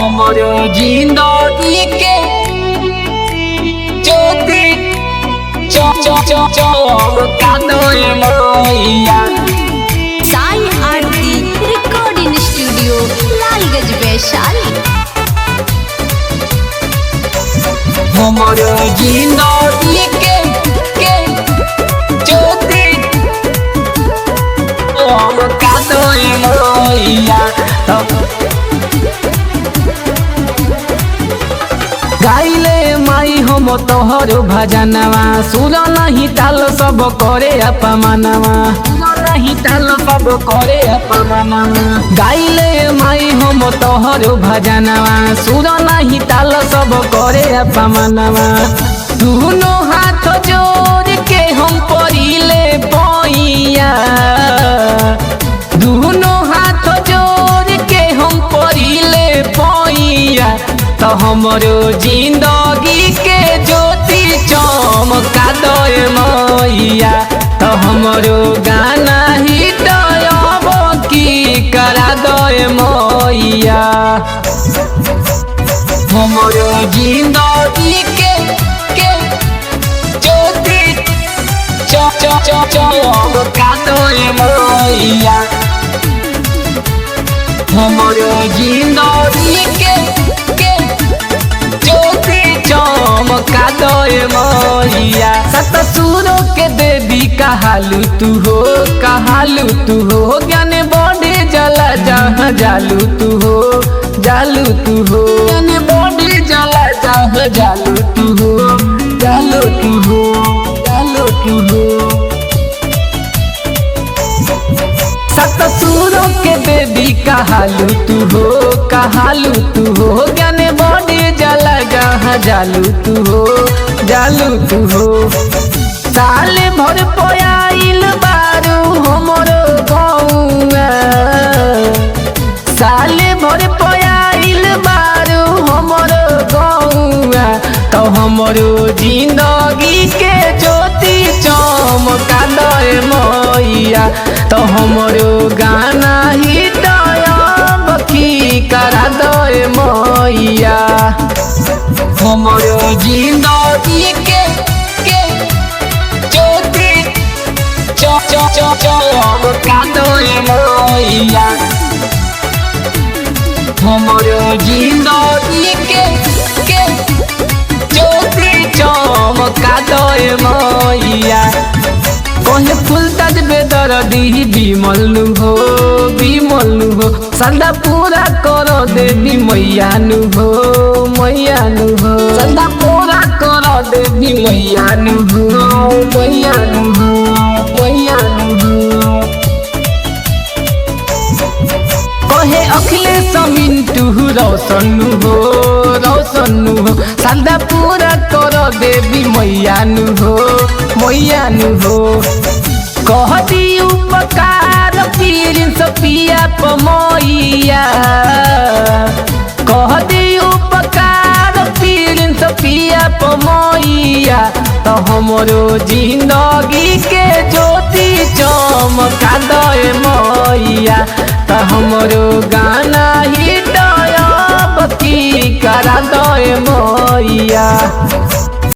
हमरो जिंदगी के ज्योति चमकादोए मैया। साई आरती रिकॉर्डिंग स्टूडियो लालगंज वैशाली। हमरो जिंदगी के ज्योति चमकादोए मैया। गाइले माई हम तोहरो भजनवा, सुर नहीं ताल सब करे अपमानवा, सुर नहीं ताल सब करे अपमानवा। गाइले माई हम तोहरो भजनवा, सुर नहीं ताल सब करे अपमानवा। दोनों हाथ जोड़ के हम पड़िले पैया, दोनों हाथ जोड़ के हम पड़िले पैया। तो हमरो जिंदगी के ज्योति चमका दोए मैया। तो हमरो गाना हिट अब की करा दोए मैया। हमरो जिंदगी के ज्योति चमका दोए मैया। हमरो जिंदगी के चमका दोए मैया। सत सुरों के देवी कहालू तू हो, कहालू तू हो। ज्ञान बॉडी जला जहाँ जालू तू हो, जालू तू हो। ज्ञान बॉडी जला जहाँ जालू तू हो, जालू तू हो, जालू तू हो। सत सुरों के देवी कहालू तू हो, कहालू तू हो। ज्ञान बॉडी जला जहाँ जालू तू हो, जालू तू हो। साल भर पयाइल बारू हमरो गौआ, साल भर पयाइल बारू हमरो गौआ। तो हमरो जिंदगी के ज्योति चमका दोए मैया। तो हमरो गाना हिट अब की करा दोए मैया। हमरो जिंदगी के ज्योति चमका दोए मैया। हमरो जिंदगी के ज्योति चमका दोए मैया। कहे फुलताज बेदर्दी बिमल हो, बिमल हो। सदा पूरा कर देवी मैया नु हो, मैया नु हो। सदा पूरा कर देवी मैया नु हो, मैया नु हो, मैया नु हो। कहे अखिलेश मिंटू रोशन हो, रोशन हो। सदा पूरा कर देवी मैया नु हो, मैया नु हो। कह दी उपकार प्रिंस पिया मैया, कह दी उपकार प्रिंस पिया मैया। तो हमरो जिंदगी के ज्योति चमका दोए मैया। तो हमरो गाना हिट अब की करा दोए मैया।